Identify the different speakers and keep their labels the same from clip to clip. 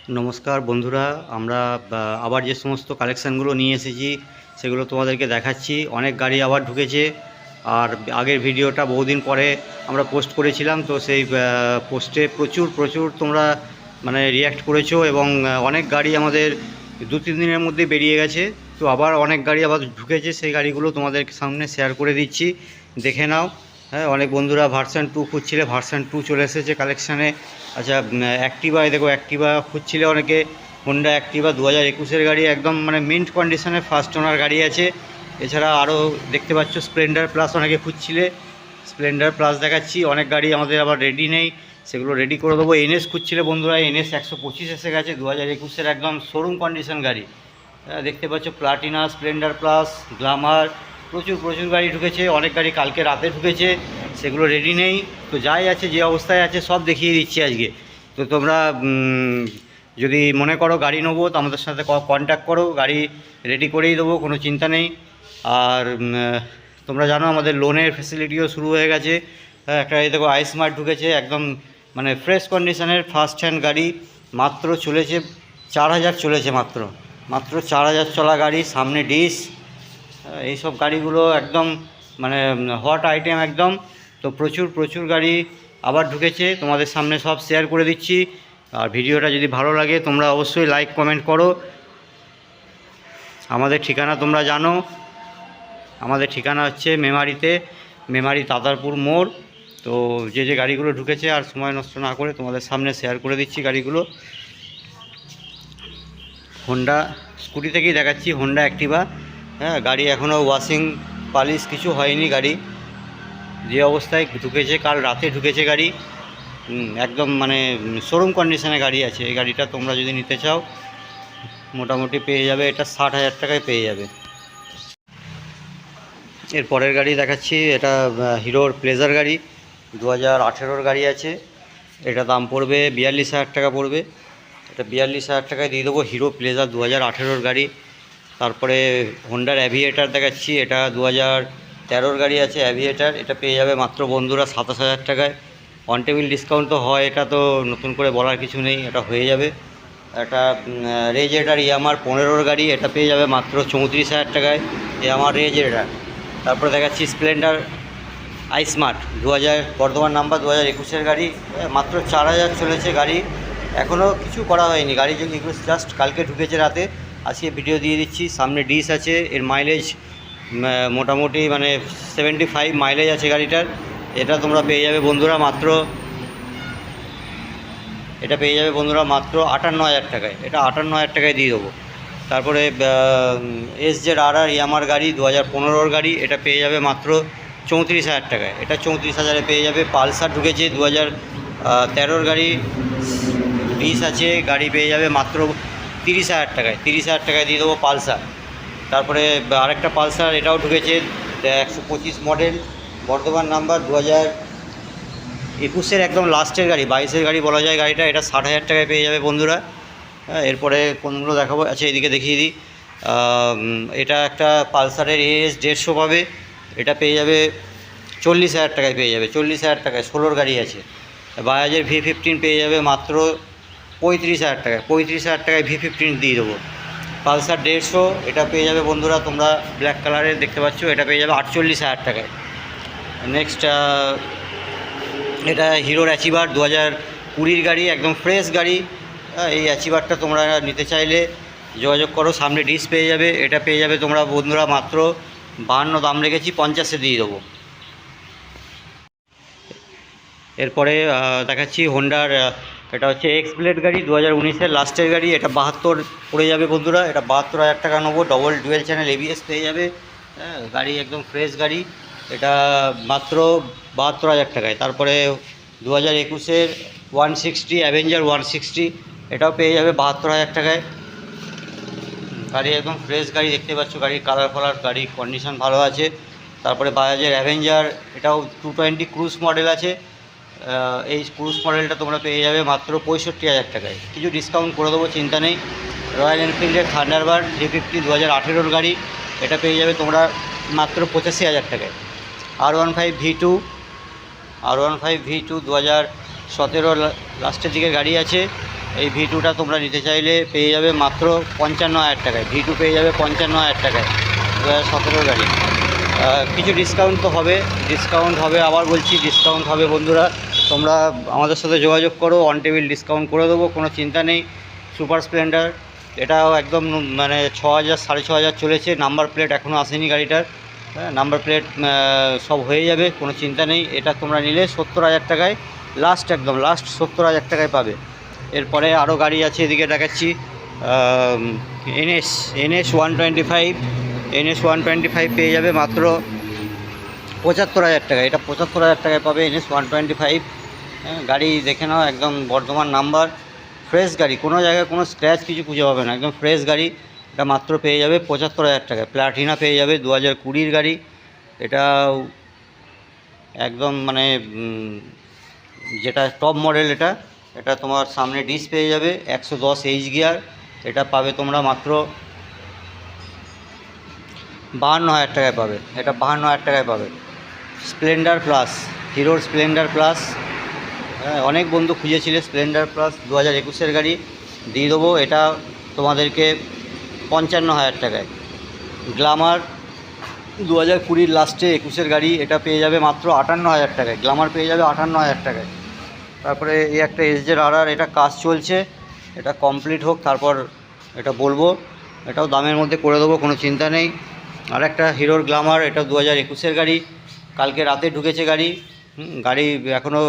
Speaker 1: নমস্কার বন্ধুরা, আমরা আবার যে সমস্ত কালেকশানগুলো নিয়ে এসেছি সেগুলো তোমাদেরকে দেখাচ্ছি। অনেক গাড়ি আবার ঢুকেছে। আর আগের ভিডিওটা বহুদিন পরে আমরা পোস্ট করেছিলাম, তো সেই পোস্টে প্রচুর তোমরা মানে রিয়্যাক্ট করেছো এবং অনেক গাড়ি আমাদের 2-3 দিনের মধ্যে বেরিয়ে গেছে। তো আবার অনেক গাড়ি আবার ঢুকেছে, সেই গাড়িগুলো তোমাদের সামনে শেয়ার করে দিচ্ছি, দেখে নাও। হ্যাঁ, অনেক বন্ধুরা ভার্সন 2 খুঁজছিলে, ভার্সন 2 চলে এসেছে কালেকশানে। আচ্ছা, অ্যাক্টিভা, দেখো অ্যাক্টিভা খুঁজছিলে অনেকে। হোন্ডা অ্যাক্টিভা 2021-এর গাড়ি, একদম মানে মিন্ট কন্ডিশনে ফার্স্ট ওনার গাড়ি আছে। এছাড়া আরও দেখতে পাচ্ছ স্প্লেন্ডার প্লাস অনেকে খুঁজছিলে, স্প্লেন্ডার প্লাস দেখাচ্ছি। অনেক গাড়ি আমাদের আবার রেডি নেই, সেগুলো রেডি করে দেবো। এনএস খুঁজছিলে বন্ধুরা, এনএস 125 এসে গেছে, 2021-এর একদম শোরুম কন্ডিশন গাড়ি। দেখতে পাচ্ছ প্লাটিনা, স্প্লেন্ডার প্লাস, গ্ল্যামার, প্রচুর গাড়ি ঢুকেছে। অনেক গাড়ি কালকে রাতে ঢুকেছে, সেগুলো রেডি নেই। তো যাই আছে, যে অবস্থায় আছে সব দেখিয়ে দিচ্ছি আজকে। তো তোমরা যদি মনে করো গাড়ি নেবো, তো আমাদের সাথে কন্ট্যাক্ট করো, গাড়ি রেডি করেই দেবো, কোনো চিন্তা নেই। আর তোমরা জানো আমাদের লোনের ফেসিলিটিও শুরু হয়ে গেছে। একটা এই দেখো আইস্মার্ট ঢুকেছে, একদম মানে ফ্রেশ কন্ডিশনের ফার্স্ট হ্যান্ড গাড়ি। মাত্র চলেছে 4,000, চলেছে মাত্র 4,000 চলা গাড়ি, সামনে ডিস। এইসব গাড়িগুলো একদম মানে হট আইটেম একদম। তো প্রচুর গাড়ি আবার ঢুকেছে, তোমাদের সামনে সব শেয়ার করে দিচ্ছি। আর ভিডিওটা যদি ভালো লাগে তোমরা অবশ্যই লাইক কমেন্ট করো। আমাদের ঠিকানা তোমরা জানো, আমাদের ঠিকানা হচ্ছে মেমারি তাতারপুর মোড়। তো যে গাড়িগুলো ঢুকেছে আর সময় নষ্ট না করে তোমাদের সামনে শেয়ার করে দিচ্ছি গাড়িগুলো। হোন্ডা স্কুটি থেকেই দেখাচ্ছি, হোন্ডা অ্যাক্টিভা। হ্যাঁ, গাড়ি এখনও ওয়াশিং পালিশ কিছু হয়নি। গাড়ি যে অবস্থায় ঢুকেছে, কাল রাতে ঢুকেছে গাড়ি, একদম মানে শোরুম কন্ডিশনে গাড়ি আছে। এই গাড়িটা তোমরা যদি নিতে চাও মোটামুটি পেয়ে যাবে, এটা 60,000 টাকায় পেয়ে যাবে। এর পরের গাড়ি দেখাচ্ছি, এটা হিরোর প্লেজার গাড়ি, 2018-র গাড়ি আছে। এটা দাম পড়বে 42,000 টাকা পড়বে। এটা 42,000 টাকায় দিয়ে দেবো, হিরো প্লেজার 2018-র গাড়ি। তারপরে হোন্ডার অ্যাভিয়েটার দেখাচ্ছি, এটা 2013-র গাড়ি আছে অ্যাভিয়েটার। এটা পেয়ে যাবে মাত্র বন্ধুরা 27,000 টাকায়। অন টেবিল ডিসকাউন্ট তো হয়, এটা তো নতুন করে বলার কিছু নেই, এটা হয়ে যাবে। একটা রেজেটার ইয়ামার 15-র গাড়ি, এটা পেয়ে যাবে মাত্র 34,000 টাকায়, ইয়ামার রেজেটার। তারপরে দেখাচ্ছি স্প্লেন্ডার আইস্মার্ট 2000 বর্ধমান নাম্বার, 2021-এর গাড়ি। মাত্র 4,000 চলেছে গাড়ি, এখনও কিছু করা হয়নি। গাড়ি যদি জাস্ট কালকে ঢুকেছে রাতে, আজকে ভিডিও দিয়ে দিচ্ছি। সামনে ডিস আছে, এর মাইলেজ মোটামুটি মানে 75 মাইলেজ আছে গাড়িটার। এটা তোমরা পেয়ে যাবে বন্ধুরা মাত্র 58,000 টাকায়। এটা 58,000 টাকায় দিয়ে দেবো। তারপরে SZ-RR ইয়ামার গাড়ি, 2015-র গাড়ি, এটা পেয়ে যাবে মাত্র 34,000 টাকায়। এটা 34,000-এ পেয়ে যাবে। পালসার ঢুকেছে, 2013-র গাড়ি, ডিস আছে, গাড়ি পেয়ে যাবে মাত্র 30,000 টাকায়। 30,000 টাকায় দিয়ে দেবো পালসার। তারপরে আরেকটা পালসার, এটাও ঢুকেছে, 125 মডেল, বর্ধমান নাম্বার, 2021-এর একদম লাস্টের গাড়ি, 22-এর গাড়ি বলা যায় গাড়িটা। এটা 60,000 টাকায় পেয়ে যাবে বন্ধুরা। হ্যাঁ, এরপরে কোনগুলো দেখাবো, আচ্ছা এদিকে দেখিয়ে দিই। এটা একটা পালসারের AS 150 পাবে, এটা পেয়ে যাবে 40,000 টাকায় পেয়ে যাবে। 40,000 টাকায় 16-র গাড়ি আছে। বাজাজের V15 পেয়ে যাবে মাত্র 35,000 টাকায়। 35,000 টাকায় V15 দিয়ে দেবো। পালসার 150, এটা পেয়ে যাবে বন্ধুরা, তোমরা ব্ল্যাক কালারের দেখতে পাচ্ছ, এটা পেয়ে যাবে 48,000 টাকায়। নেক্সট এটা হিরোর অ্যাচিভার, 2020-র গাড়ি, একদম ফ্রেশ গাড়ি। এই অ্যাচিভারটা তোমরা নিতে চাইলে যোগাযোগ করো, সামনে ডিস পেয়ে যাবে। এটা পেয়ে যাবে তোমরা বন্ধুরা মাত্র 52, দাম রেখেছি 50-এ দিয়ে দেবো। এরপরে দেখাচ্ছি হোন্ডার, এটা হচ্ছে এক্স ব্লেড গাড়ি, 2019-এর লাস্টের গাড়ি। এটা 72 পড়ে যাবে বন্ধুরা, এটা 72,000 টাকা নেবো। ডবল ডুয়েল চ্যানেল ABS পেয়ে যাবে। হ্যাঁ, গাড়ি একদম ফ্রেশ গাড়ি, এটা মাত্র 72,000 টাকায়। তারপরে 2021-এর 160 অ্যাভেঞ্জার 160, এটাও পেয়ে যাবে 72,000 টাকায়। গাড়ি একদম ফ্রেশ গাড়ি, দেখতে পাচ্ছ গাড়ির কালার ফালার, গাড়ির কন্ডিশন ভালো আছে। তারপরে বাজাজের অ্যাভেঞ্জার, এটাও 220 ক্রুজ মডেল আছে। এই ক্রুজ মডেলটা তোমরা পেয়ে যাবে মাত্র 65,000 টাকায়, কিছু ডিসকাউন্ট করে দেবো, চিন্তা নেই। রয়্যাল এনফিল্ডের থান্ডারবার্ড 350, 2018-র গাড়ি, এটা পেয়ে যাবে তোমরা মাত্র 85,000 টাকায়। R15 V2, 2017 লাস্টের দিকে গাড়ি আছে, এই V2টা তোমরা নিতে চাইলে পেয়ে যাবে মাত্র 55,000 টাকায়। V2 পেয়ে যাবে 55,000 টাকায়, 2017 গাড়ি। কিছু ডিসকাউন্ট তো হবে, ডিসকাউন্ট হবে, আবার বলছি ডিসকাউন্ট হবে বন্ধুরা। তোমরা আমাদের সাথে যোগাযোগ করো, অন টেবিল ডিসকাউন্ট করে দেবো, কোনো চিন্তা নেই। সুপার স্প্লেন্ডার এটাও একদম মানে 6,000 6,500 চলেছে, নাম্বার প্লেট এখনও আসেনি গাড়িটার। হ্যাঁ, নাম্বার প্লেট সব হয়ে যাবে, কোনো চিন্তা নেই। এটা তোমরা নিলে 70,000 টাকায় লাস্ট, একদম লাস্ট 70,000 টাকায় পাবে। এরপরে আরও গাড়ি আছে, এদিকে দেখাচ্ছি। NS 125 পেয়ে যাবে মাত্র 75,000 টাকায়। এটা 75,000 টাকায় পাবে NS 125। হ্যাঁ, গাড়ি দেখে নাও, একদম বর্ধমান নাম্বার, ফ্রেশ গাড়ি, কোনো জায়গায় কোনো স্ক্র্যাচ কিছু খুঁজে পাবে না, একদম ফ্রেশ গাড়ি। এটা মাত্র পেয়ে যাবে 75,000 টাকায়। প্লাটিনা পেয়ে যাবে 2020 গাড়ি। এটাও একদম মানে যেটা টপ মডেল, এটা তোমার সামনে ডিস পেয়ে যাবে, 110 এইচ গিয়ার। এটা পাবে তোমরা মাত্র 52,000 টাকায় পাবে। এটা 52,000 টাকায় পাবে। স্প্লেন্ডার প্লাস, হিরোর স্প্লেন্ডার প্লাস, হ্যাঁ, অনেক বন্ধু খুঁজেছিলে স্প্লেন্ডার প্লাস, 2021-এর গাড়ি, দিয়ে দেবো এটা তোমাদেরকে 55,000 টাকায়। গ্ল্যামার 2020 লাস্টে 21-এর গাড়ি, এটা পেয়ে যাবে মাত্র 58,000 টাকায়। গ্ল্যামার পেয়ে যাবে 58,000 টাকায়। তারপরে এই একটা SZ-RR, এটা কাজ চলছে, এটা কমপ্লিট হোক তারপর এটা বলবো। এটাও দামের মধ্যে করে দেবো, কোনো চিন্তা নেই। আর একটা হিরোর গ্ল্যামার, এটা 2021-এর গাড়ি, কালকে রাতে ঢুকেছে গাড়ি। গাড়ি এখনও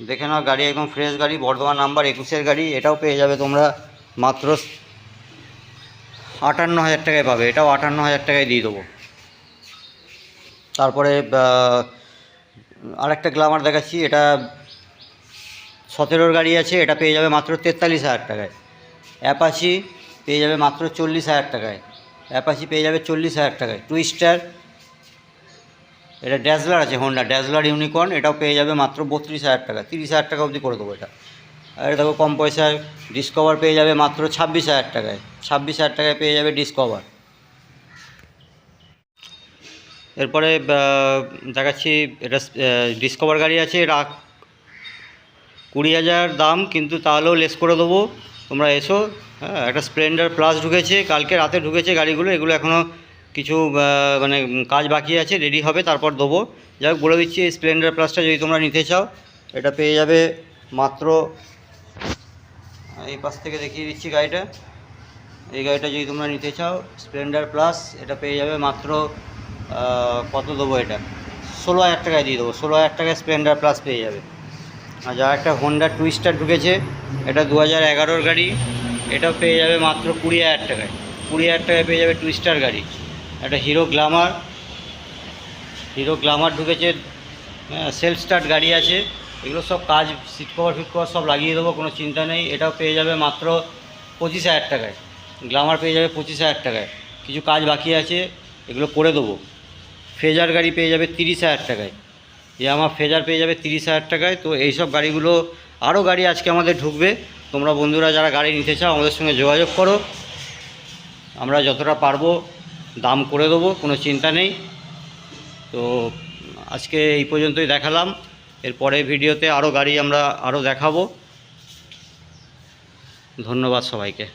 Speaker 1: দেখে নাও, গাড়ি একদম ফ্রেশ গাড়ি, বর্ধমান নাম্বার, 21-এর গাড়ি। এটাও পেয়ে যাবে তোমরা মাত্র 58,000 টাকায় পাবে। এটাও 58,000 টাকায় দিয়ে দেবো। তারপরে আরেকটা গ্ল্যামার দেখাচ্ছি, এটা 17-র গাড়ি আছে, এটা পেয়ে যাবে মাত্র 43,000 টাকায়। অ্যাপাচি পেয়ে যাবে মাত্র 40,000 টাকায়। অ্যাপাচি পেয়ে যাবে 40,000 টাকায়। টুইস্টার, এটা ড্যাজলার আছে, হোন্ডা ড্যাজলার ইউনিকর্ন, এটাও পেয়ে যাবে মাত্র 32,000 টাকা। 30,000 টাকা অবধি করে দেবো এটা। আর দেখো কম পয়সায় ডিসকভার পেয়ে যাবে মাত্র 26,000 টাকায়। 26,000 টাকায় পেয়ে যাবে ডিসকভার। এরপরে দেখাচ্ছি, এটা ডিসকভার গাড়ি আছে, এটা 20,000 দাম, কিন্তু তাহলেও লেস করে দেবো, তোমরা এসো। হ্যাঁ, একটা স্প্লেন্ডার প্লাস ঢুকেছে, কালকে রাতে ঢুকেছে গাড়িগুলো, এগুলো এখনও কিছু মানে কাজ বাকি আছে, রেডি হবে তারপর দেবো। যাই হোক, বলে দিচ্ছি, এই স্প্লেন্ডার প্লাসটা যদি তোমরা নিতে চাও, এটা পেয়ে যাবে মাত্র, এই পাশ থেকে দেখিয়ে দিচ্ছি গাড়িটা। এই গাড়িটা যদি তোমরা নিতে চাও স্প্লেন্ডার প্লাস, এটা পেয়ে যাবে মাত্র কত দেবো, এটা 16,000 টাকায় দিয়ে দেবো। 16,000 টাকায় স্প্লেন্ডার প্লাস পেয়ে যাবে। আর যা একটা হোন্ডা টুইস্টার ঢুকেছে, এটা 2011-র গাড়ি, এটাও পেয়ে যাবে মাত্র 20,000 টাকায়। 20,000 টাকায় পেয়ে যাবে টুইস্টার গাড়ি। একটা হিরো গ্ল্যামার ঢুকেছে, সেলফ স্টার্ট গাড়ি আছে, এগুলো সব কাজ, সিট কভার ফিট কভার সব লাগিয়ে দেবো, কোনো চিন্তা নেই। এটাও পেয়ে যাবে মাত্র 25,000 টাকায়। গ্ল্যামার পেয়ে যাবে 25,000 টাকায়। কিছু কাজ বাকি আছে, এগুলো করে দেবো। ফেজার গাড়ি পেয়ে যাবে 30,000 টাকায়। আমার ফেজার পেয়ে যাবে 30,000 টাকায়। তো এইসব গাড়িগুলো, আরও গাড়ি আজকে আমাদের ঢুকবে। তোমরা বন্ধুরা যারা গাড়ি নিতে চাও আমাদের সঙ্গে যোগাযোগ করো, আমরা যতটা পারবো দাম করে দেবো, কোনো চিন্তা নেই। তো আজকে এই পর্যন্তই দেখালাম, এরপরে ভিডিওতে আরও গাড়ি আমরা আরও দেখাবো। ধন্যবাদ সবাইকে।